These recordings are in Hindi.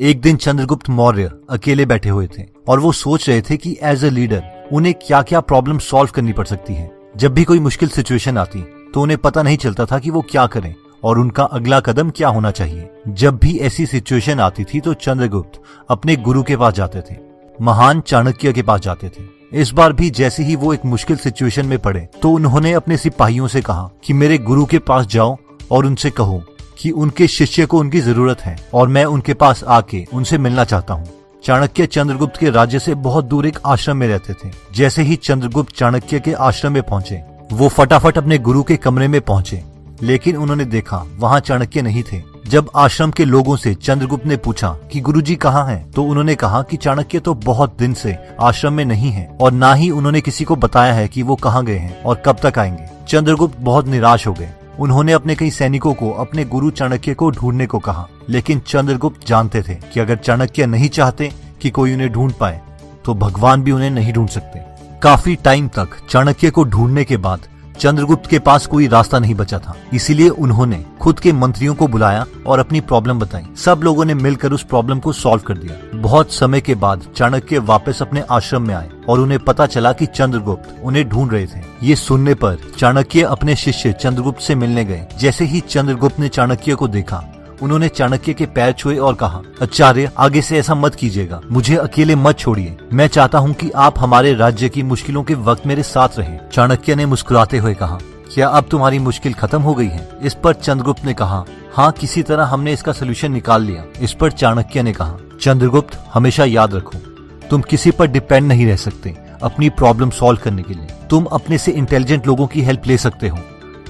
एक दिन चंद्रगुप्त मौर्य अकेले बैठे हुए थे और वो सोच रहे थे कि एज ए लीडर उन्हें क्या क्या प्रॉब्लम सॉल्व करनी पड़ सकती है। जब भी कोई मुश्किल सिचुएशन आती तो उन्हें पता नहीं चलता था कि वो क्या करें और उनका अगला कदम क्या होना चाहिए। जब भी ऐसी सिचुएशन आती थी तो चंद्रगुप्त अपने गुरु के पास जाते थे, महान चाणक्य के पास जाते थे। इस बार भी जैसे ही वो एक मुश्किल सिचुएशन में पड़े तो उन्होंने अपने सिपाहियों से कहा कि मेरे गुरु के पास जाओ और उनसे कहो कि उनके शिष्य को उनकी जरूरत है और मैं उनके पास आके उनसे मिलना चाहता हूँ। चाणक्य चंद्रगुप्त के राज्य से बहुत दूर एक आश्रम में रहते थे। जैसे ही चंद्रगुप्त चाणक्य के आश्रम में पहुंचे वो फटाफट अपने गुरु के कमरे में पहुंचे, लेकिन उन्होंने देखा वहां चाणक्य नहीं थे। जब आश्रम के लोगों से चंद्रगुप्त ने पूछा कि गुरुजी कहाँ हैं, तो उन्होंने कहा कि चाणक्य तो बहुत दिन से आश्रम में नहीं है और ना ही उन्होंने किसी को बताया है कि वो कहाँ गए हैं और कब तक आएंगे। चंद्रगुप्त बहुत निराश हो गए। उन्होंने अपने कई सैनिकों को अपने गुरु चाणक्य को ढूंढने को कहा, लेकिन चंद्रगुप्त जानते थे कि अगर चाणक्य नहीं चाहते कि कोई उन्हें ढूंढ पाए तो भगवान भी उन्हें नहीं ढूंढ सकते। काफी टाइम तक चाणक्य को ढूंढने के बाद चंद्रगुप्त के पास कोई रास्ता नहीं बचा था, इसीलिए उन्होंने खुद के मंत्रियों को बुलाया और अपनी प्रॉब्लम बताई। सब लोगों ने मिलकर उस प्रॉब्लम को सॉल्व कर दिया। बहुत समय के बाद चाणक्य वापस अपने आश्रम में आए और उन्हें पता चला कि चंद्रगुप्त उन्हें ढूंढ रहे थे। ये सुनने पर चाणक्य अपने शिष्य चंद्रगुप्त से मिलने गए। जैसे ही चंद्रगुप्त ने चाणक्य को देखा उन्होंने चाणक्य के पैर छुए और कहा, आचार्य आगे से ऐसा मत कीजिएगा, मुझे अकेले मत छोड़िए, मैं चाहता हूँ कि आप हमारे राज्य की मुश्किलों के वक्त मेरे साथ रहें। चाणक्य ने मुस्कुराते हुए कहा, क्या अब तुम्हारी मुश्किल खत्म हो गई है? इस पर चंद्रगुप्त ने कहा, हाँ किसी तरह हमने इसका सोल्यूशन निकाल लिया। इस पर चाणक्य ने कहा, चंद्रगुप्त हमेशा याद रखो तुम किसी पर डिपेंड नहीं रह सकते अपनी प्रॉब्लम सॉल्व करने के लिए। तुम अपने से इंटेलिजेंट लोगों की हेल्प ले सकते हो,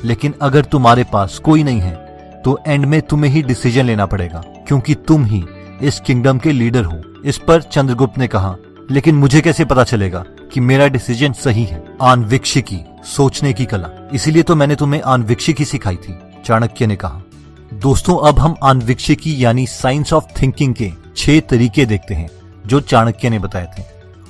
लेकिन अगर तुम्हारे पास कोई नहीं है तो एंड में तुम्हें ही डिसीजन लेना पड़ेगा, क्योंकि तुम ही इस किंगडम के लीडर हो। इस पर चंद्रगुप्त ने कहा, लेकिन मुझे कैसे पता चलेगा कि मेरा डिसीजन सही है? आन्वीक्षिकी, सोचने की कला, इसीलिए तो मैंने तुम्हें आन्वीक्षिकी सिखाई थी, चाणक्य ने कहा। दोस्तों अब हम आन्वीक्षिकी यानी साइंस ऑफ थिंकिंग के 6 तरीके देखते हैं जो चाणक्य ने बताए थे,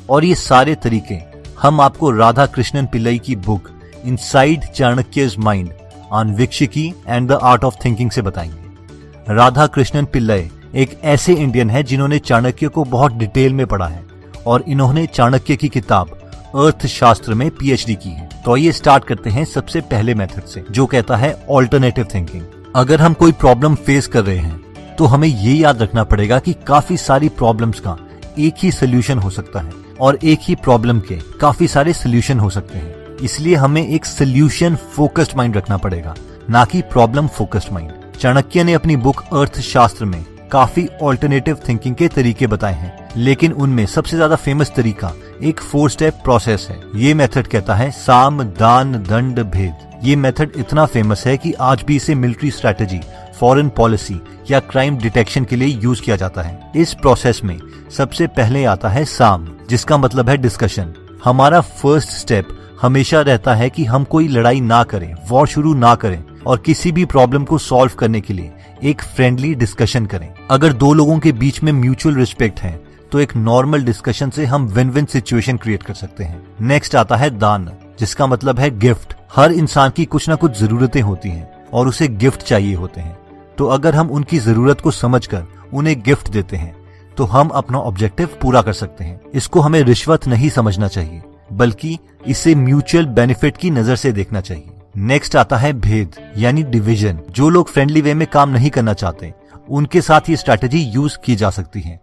और ये सारे तरीके हम आपको राधा कृष्णन पिल्लई की book inside Chanakya's mind Anvikshiki and the art of thinking से बताएंगे। राधा कृष्णन पिल्लई एक ऐसे इंडियन है जिन्होंने चाणक्य को बहुत डिटेल में पढ़ा है और इन्होंने चाणक्य की किताब अर्थशास्त्र में पीएचडी की है। तो ये स्टार्ट करते हैं सबसे पहले मेथड से, जो कहता है ऑल्टरनेटिव थिंकिंग। अगर हम कोई प्रॉब्लम फेस कर रहे हैं तो हमें ये याद रखना पड़ेगा कि काफी सारी प्रॉब्लम्स का एक ही सोल्यूशन हो सकता है और एक ही प्रॉब्लम के काफी सारे सोल्यूशन हो सकते हैं। इसलिए हमें एक सोल्यूशन फोकस्ड माइंड रखना पड़ेगा, ना कि प्रॉब्लम फोकस्ड माइंड। चाणक्य ने अपनी बुक अर्थशास्त्र में काफी ऑल्टरनेटिव थिंकिंग के तरीके बताए हैं, लेकिन उनमें सबसे ज्यादा फेमस तरीका एक 4 स्टेप प्रोसेस है। ये मेथड कहता है साम दान दंड भेद। ये मेथड इतना फेमस है कि आज भी इसे मिलिट्री स्ट्रेटेजी, फॉरेन पॉलिसी या क्राइम डिटेक्शन के लिए यूज किया जाता है। इस प्रोसेस में सबसे पहले आता है साम, जिसका मतलब है डिस्कशन। हमारा फर्स्ट स्टेप हमेशा रहता है कि हम कोई लड़ाई ना करें, वॉर शुरू ना करें और किसी भी प्रॉब्लम को सॉल्व करने के लिए एक फ्रेंडली डिस्कशन करें। अगर 2 लोगों के बीच में म्यूचुअल रिस्पेक्ट है तो एक नॉर्मल डिस्कशन से हम विन विन सिचुएशन क्रिएट कर सकते हैं। नेक्स्ट आता है दान, जिसका मतलब है गिफ्ट। हर इंसान की कुछ ना कुछ जरूरतें होती हैं और उसे गिफ्ट चाहिए होते हैं, तो अगर हम उनकी जरूरत को समझकर उन्हें गिफ्ट देते हैं तो हम अपना ऑब्जेक्टिव पूरा कर सकते हैं। इसको हमें रिश्वत नहीं समझना चाहिए, बल्कि इसे म्यूचुअल बेनिफिट की नजर से देखना चाहिए। नेक्स्ट आता है भेद यानी डिवीजन। जो लोग फ्रेंडली वे में काम नहीं करना चाहते उनके साथ ये स्ट्रैटेजी यूज की जा सकती है,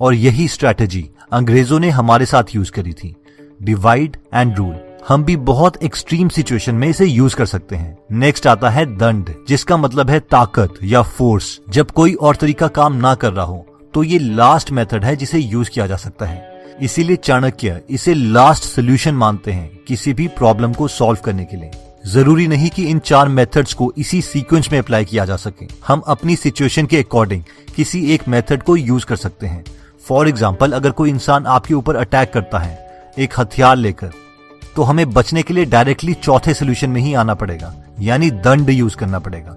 और यही स्ट्रैटेजी अंग्रेजों ने हमारे साथ यूज करी थी, डिवाइड एंड रूल। हम भी बहुत एक्सट्रीम सिचुएशन में इसे यूज कर सकते हैं। नेक्स्ट आता है दंड, जिसका मतलब है ताकत या फोर्स। जब कोई और तरीका काम ना कर रहा हो तो ये लास्ट मेथड है जिसे यूज किया जा सकता है। इसीलिए चाणक्य इसे लास्ट सोल्यूशन मानते हैं किसी भी प्रॉब्लम को सॉल्व करने के लिए। जरूरी नहीं कि इन 4 मेथड्स को इसी सीक्वेंस में अप्लाई किया जा सके। हम अपनी सिचुएशन के अकॉर्डिंग किसी एक मेथड को यूज कर सकते हैं। फॉर एग्जाम्पल, अगर कोई इंसान आपके ऊपर अटैक करता है एक हथियार लेकर, तो हमें बचने के लिए डायरेक्टली चौथे सोल्यूशन में ही आना पड़ेगा, यानी दंड यूज करना पड़ेगा।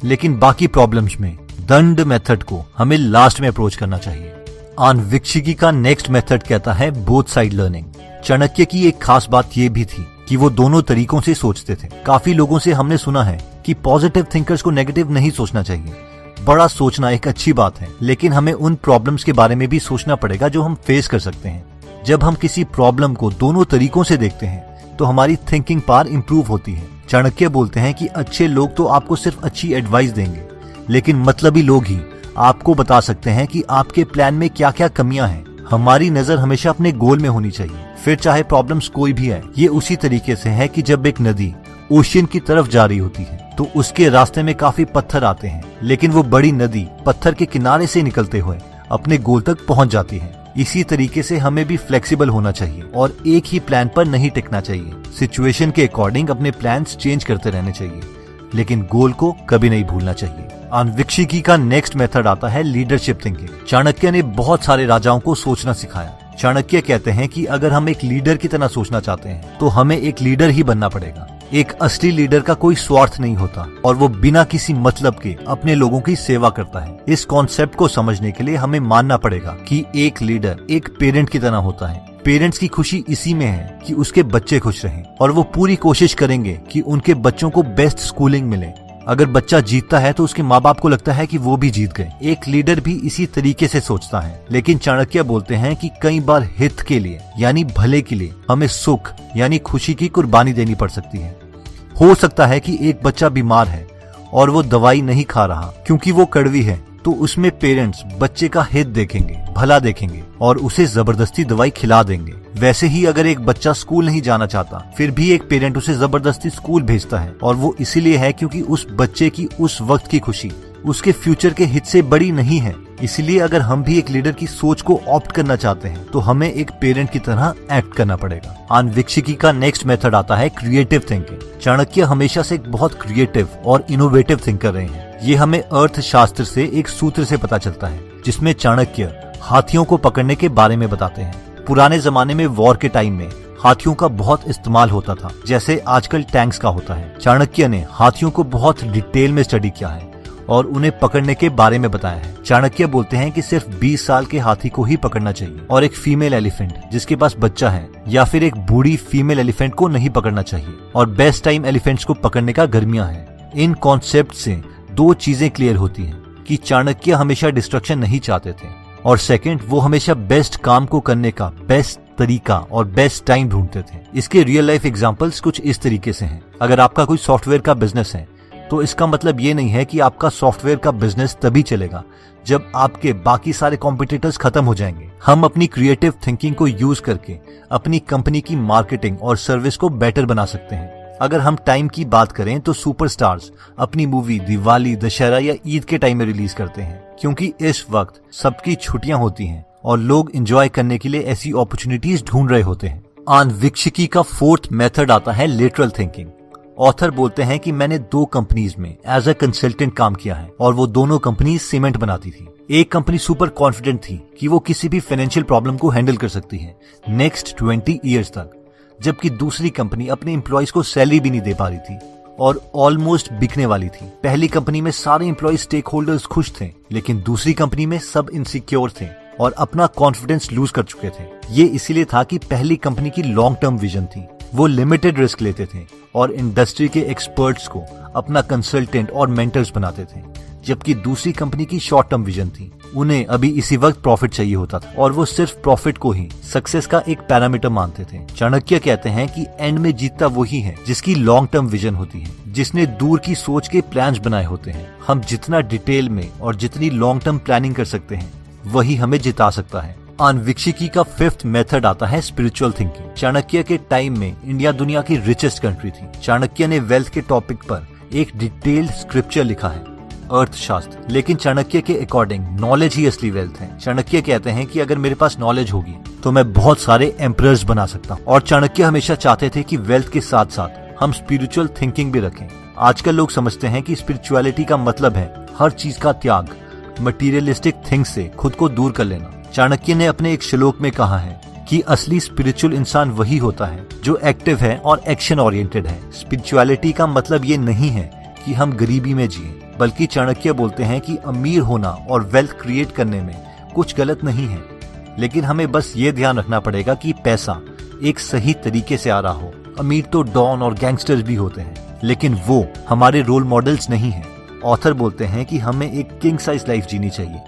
लेकिन बाकी प्रॉब्लम्स में दंड मेथड को हमें लास्ट में अप्रोच करना चाहिए। आन्वीक्षिकी का नेक्स्ट मेथड कहता है बोथ साइड लर्निंग। चाणक्य की एक खास बात यह भी थी कि वो दोनों तरीकों से सोचते थे। काफी लोगों से हमने सुना है कि पॉजिटिव थिंकर्स को नेगेटिव नहीं सोचना चाहिए, बड़ा सोचना एक अच्छी बात है, लेकिन हमें उन प्रॉब्लम्स के बारे में भी सोचना पड़ेगा जो हम फेस कर सकते हैं। जब हम किसी प्रॉब्लम को दोनों तरीकों से देखते हैं तो हमारी थिंकिंग पावर इंप्रूव होती है। चाणक्य बोलते हैं कि अच्छे लोग तो आपको सिर्फ अच्छी एडवाइस देंगे, लेकिन मतलबी लोग ही आपको बता सकते हैं कि आपके प्लान में क्या क्या कमियां हैं। हमारी नजर हमेशा अपने गोल में होनी चाहिए, फिर चाहे प्रॉब्लम्स कोई भी आए। ये उसी तरीके से है कि जब एक नदी ओशियन की तरफ जा रही होती है तो उसके रास्ते में काफी पत्थर आते हैं, लेकिन वो बड़ी नदी पत्थर के किनारे से निकलते हुए अपने गोल तक पहुंच जाती है। इसी तरीके से हमें भी फ्लेक्सिबल होना चाहिए और एक ही प्लान पर नहीं टिकना चाहिए। सिचुएशन के अकॉर्डिंग अपने प्लान्स चेंज करते रहने चाहिए, लेकिन गोल को कभी नहीं भूलना चाहिए। अन्वीक्षिकी का नेक्स्ट मेथड आता है लीडरशिप थिंकिंग। चाणक्य ने बहुत सारे राजाओं को सोचना सिखाया। चाणक्य कहते हैं कि अगर हम एक लीडर की तरह सोचना चाहते हैं तो हमें एक लीडर ही बनना पड़ेगा। एक असली लीडर का कोई स्वार्थ नहीं होता और वो बिना किसी मतलब के अपने लोगों की सेवा करता है। इस कॉन्सेप्ट को समझने के लिए हमें मानना पड़ेगा कि एक लीडर एक पेरेंट की तरह होता है। पेरेंट्स की खुशी इसी में है कि उसके बच्चे खुश रहें और वो पूरी कोशिश करेंगे कि उनके बच्चों को बेस्ट स्कूलिंग मिले। अगर बच्चा जीतता है तो उसके माँ बाप को लगता है कि वो भी जीत गए। एक लीडर भी इसी तरीके से सोचता है, लेकिन चाणक्य बोलते हैं कि कई बार हित के लिए यानी भले के लिए हमें सुख यानी खुशी की कुर्बानी देनी पड़ सकती है। हो सकता है कि एक बच्चा बीमार है और वो दवाई नहीं खा रहा क्योंकि वो कड़वी है, तो उसमें पेरेंट्स बच्चे का हित देखेंगे, भला देखेंगे और उसे जबरदस्ती दवाई खिला देंगे। वैसे ही अगर एक बच्चा स्कूल नहीं जाना चाहता, फिर भी एक पेरेंट उसे जबरदस्ती स्कूल भेजता है और वो इसीलिए है क्योंकि उस बच्चे की उस वक्त की खुशी उसके फ्यूचर के हित से बड़ी नहीं है। इसलिए अगर हम भी एक लीडर की सोच को ऑप्ट करना चाहते हैं तो हमें एक पेरेंट की तरह एक्ट करना पड़ेगा। अन्वीक्षिकी का नेक्स्ट मेथड आता है क्रिएटिव थिंकिंग। चाणक्य हमेशा से एक बहुत क्रिएटिव और इनोवेटिव थिंकर रहे हैं। ये हमें अर्थशास्त्र से एक सूत्र से पता चलता है जिसमें चाणक्य हाथियों को पकड़ने के बारे में बताते हैं। पुराने जमाने में वॉर के टाइम में हाथियों का बहुत इस्तेमाल होता था, जैसे आजकल टैंक्स का होता है। चाणक्य ने हाथियों को बहुत डिटेल में स्टडी किया है और उन्हें पकड़ने के बारे में बताया है। चाणक्य बोलते हैं कि सिर्फ 20 साल के हाथी को ही पकड़ना चाहिए और एक फीमेल एलिफेंट जिसके पास बच्चा है या फिर एक बूढ़ी फीमेल एलिफेंट को नहीं पकड़ना चाहिए और बेस्ट टाइम एलिफेंट्स को पकड़ने का गर्मियां है। इन कॉन्सेप्ट से दो चीजें क्लियर होती हैं कि चाणक्य हमेशा डिस्ट्रक्शन नहीं चाहते थे और सेकंड, वो हमेशा बेस्ट काम को करने का बेस्ट तरीका और बेस्ट टाइम ढूंढते थे। इसके रियल लाइफ एग्जांपल्स कुछ इस तरीके से हैं। अगर आपका कोई सॉफ्टवेयर का बिजनेस है तो इसका मतलब ये नहीं है कि आपका सॉफ्टवेयर का बिजनेस तभी चलेगा जब आपके बाकी सारे कॉम्पिटिटर्स खत्म हो जाएंगे। हम अपनी क्रिएटिव थिंकिंग को यूज करके अपनी कंपनी की मार्केटिंग और सर्विस को बेटर बना सकते हैं। अगर हम टाइम की बात करें तो सुपरस्टार्स अपनी मूवी दिवाली, दशहरा या ईद के टाइम में रिलीज करते हैं क्योंकि इस वक्त सबकी छुट्टियां होती हैं और लोग एंजॉय करने के लिए ऐसी अपॉर्चुनिटीज ढूंढ रहे होते हैं। अन्वीक्षिकी का फोर्थ मेथड आता है लेटरल थिंकिंग। ऑथर बोलते हैं कि मैंने 2 कंपनीज में एज अ कंसल्टेंट काम किया है और वो दोनों कंपनीज सीमेंट बनाती थी। एक कंपनी सुपर कॉन्फिडेंट थी कि वो किसी भी फाइनेंशियल प्रॉब्लम को हैंडल कर सकती है नेक्स्ट 20 इयर्स तक, जबकि दूसरी कंपनी अपने एम्प्लॉयज को सैलरी भी नहीं दे पा रही थी और ऑलमोस्ट बिकने वाली थी। पहली कंपनी में सारे एम्प्लॉय स्टेक होल्डर्स खुश थे, लेकिन दूसरी कंपनी में सब इनसिक्योर थे और अपना कॉन्फिडेंस लूज कर चुके थे। ये इसीलिए था कि पहली कंपनी की लॉन्ग टर्म विजन थी, वो लिमिटेड रिस्क लेते थे और इंडस्ट्री के एक्सपर्ट्स को अपना कंसल्टेंट और मेंटर्स बनाते थे, जबकि दूसरी कंपनी की शॉर्ट टर्म विजन थी। उन्हें अभी इसी वक्त प्रॉफिट चाहिए होता था और वो सिर्फ प्रॉफिट को ही सक्सेस का एक पैरामीटर मानते थे। चाणक्य कहते हैं कि एंड में जीतता वही है जिसकी लॉन्ग टर्म विजन होती है, जिसने दूर की सोच के प्लान्स बनाए होते हैं। हम जितना डिटेल में और जितनी लॉन्ग टर्म प्लानिंग कर सकते हैं वही हमें जिता सकता है। अन्वीक्षिकी का 5th मेथड आता है स्पिरिचुअल थिंकिंग। चाणक्य के टाइम में इंडिया दुनिया की रिचेस्ट कंट्री थी। चाणक्य ने वेल्थ के टॉपिक पर एक डिटेल्ड स्क्रिप्चर लिखा है, अर्थशास्त्र, लेकिन चाणक्य के अकॉर्डिंग नॉलेज ही असली वेल्थ है। चाणक्य कहते हैं कि अगर मेरे पास नॉलेज होगी तो मैं बहुत सारे एम्परर्स बना सकता हूँ और चाणक्य हमेशा चाहते थे कि वेल्थ के साथ साथ हम स्पिरिचुअल थिंकिंग भी रखें। आजकल लोग समझते हैं कि स्पिरिचुअलिटी का मतलब है हर चीज का त्याग, मटीरियलिस्टिक थिंग्स से खुद को दूर कर लेना। चाणक्य ने अपने एक श्लोक में कहा है कि असली स्पिरिचुअल इंसान वही होता है जो एक्टिव है और एक्शन ओरिएंटेड है। स्पिरिचुअलिटी का मतलब ये नहीं है कि हम गरीबी में जिए, बल्कि चाणक्य बोलते हैं कि अमीर होना और वेल्थ क्रिएट करने में कुछ गलत नहीं है, लेकिन हमें बस ये ध्यान रखना पड़ेगा कि पैसा एक सही तरीके से आ रहा हो। अमीर तो डॉन और गैंगस्टर्स भी होते हैं, लेकिन वो हमारे रोल मॉडल्स नहीं है। ऑथर बोलते हैं कि हमें एक किंग साइज लाइफ जीनी चाहिए,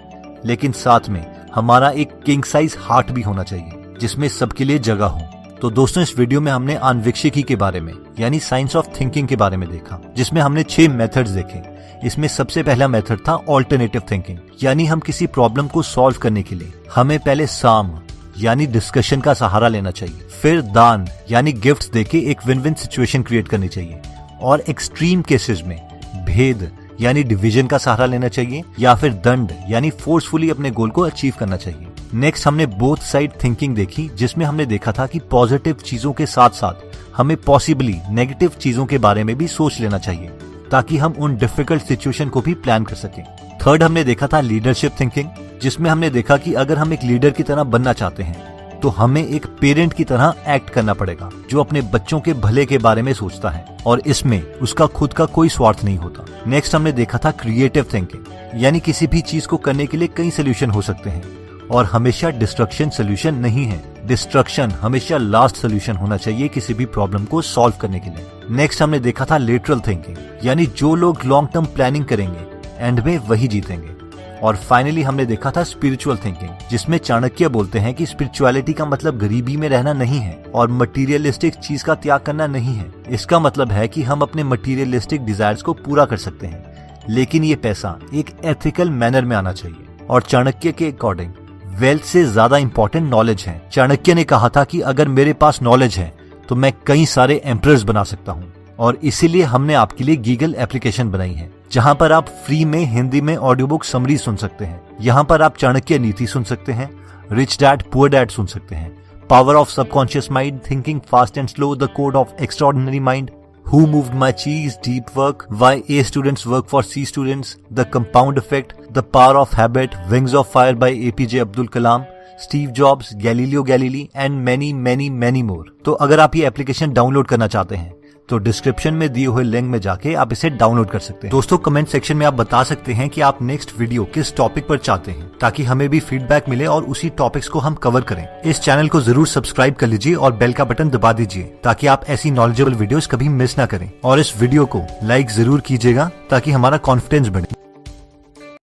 लेकिन साथ में हमारा एक किंग साइज हार्ट भी होना चाहिए जिसमें सबके लिए जगह हो। तो दोस्तों, इस वीडियो में हमने आन्वीक्षिकी के बारे में यानी साइंस ऑफ थिंकिंग के बारे में देखा, जिसमें हमने 6 मेथड्स देखे। इसमें सबसे पहला मेथड था ऑल्टरनेटिव थिंकिंग, यानी हम किसी प्रॉब्लम को सॉल्व करने के लिए हमें पहले साम यानी डिस्कशन का सहारा लेना चाहिए, फिर दान यानी गिफ्ट्स देके एक विन विन सिचुएशन क्रिएट करनी चाहिए, और एक्सट्रीम केसेस में भेद यानी डिवीजन का सहारा लेना चाहिए, या फिर दंड यानी फोर्सफुली अपने गोल को अचीव करना चाहिए। नेक्स्ट हमने बोथ साइड थिंकिंग देखी, जिसमें हमने देखा था कि पॉजिटिव चीजों के साथ साथ हमें पॉसिबली नेगेटिव चीजों के बारे में भी सोच लेना चाहिए ताकि हम उन डिफिकल्ट सिचुएशन को भी प्लान कर सकें। थर्ड हमने देखा था लीडरशिप थिंकिंग, जिसमें हमने देखा कि अगर हम एक लीडर की तरह बनना चाहते हैं तो हमें एक पेरेंट की तरह एक्ट करना पड़ेगा जो अपने बच्चों के भले के बारे में सोचता है और इसमें उसका खुद का कोई स्वार्थ नहीं होता। नेक्स्ट हमने देखा था क्रिएटिव थिंकिंग, यानी किसी भी चीज को करने के लिए कई सोल्यूशन हो सकते हैं और हमेशा डिस्ट्रक्शन सोल्यूशन नहीं है। डिस्ट्रक्शन हमेशा लास्ट सोल्यूशन होना चाहिए किसी भी प्रॉब्लम को सॉल्व करने के लिए। नेक्स्ट हमने देखा था लेटरल थिंकिंग, यानी जो लोग लॉन्ग टर्म प्लानिंग करेंगे एंड में वही जीतेंगे। और फाइनली हमने देखा था स्पिरिचुअल थिंकिंग, जिसमें चाणक्य बोलते हैं कि स्पिरिचुअलिटी का मतलब गरीबी में रहना नहीं है और मटेरियलिस्टिक चीज का त्याग करना नहीं है। इसका मतलब है कि हम अपने मटेरियलिस्टिक डिजायर्स को पूरा कर सकते हैं, लेकिन ये पैसा एक एथिकल मैनर में आना चाहिए। और चाणक्य के अकॉर्डिंग वेल्थ से ज्यादा इंपॉर्टेंट नॉलेज है। चाणक्य ने कहा था कि अगर मेरे पास नॉलेज है तो मैं कई सारे एम्परर्स बना सकता हूँ, और इसीलिए हमने आपके लिए गीगल एप्लीकेशन बनाई है जहां पर आप फ्री में हिंदी में ऑडियो बुक समरी सुन सकते हैं। यहाँ पर आप चाणक्य नीति सुन सकते हैं, रिच डैड पुअर डैड सुन सकते हैं, power of subconscious mind, thinking fast and slow, the code of extraordinary mind, who moved my cheese, deep work, why A students work for C students, the compound effect, the power of habit, wings of fire by APJ Abdul Kalam, Steve Jobs, Galileo Galilei and many many many more. तो अगर आप ये एप्लीकेशन डाउनलोड करना चाहते हैं तो डिस्क्रिप्शन में दिए हुए लिंक में जाके आप इसे डाउनलोड कर सकते हैं। दोस्तों, कमेंट सेक्शन में आप बता सकते हैं कि आप नेक्स्ट वीडियो किस टॉपिक पर चाहते हैं, ताकि हमें भी फीडबैक मिले और उसी टॉपिक्स को हम कवर करें। इस चैनल को जरूर सब्सक्राइब कर लीजिए और बेल का बटन दबा दीजिए ताकि आप ऐसी नॉलेजेबल वीडियोस कभी मिस ना करें। और इस वीडियो को लाइक जरूर कीजिएगा ताकि हमारा कॉन्फिडेंस बढ़े।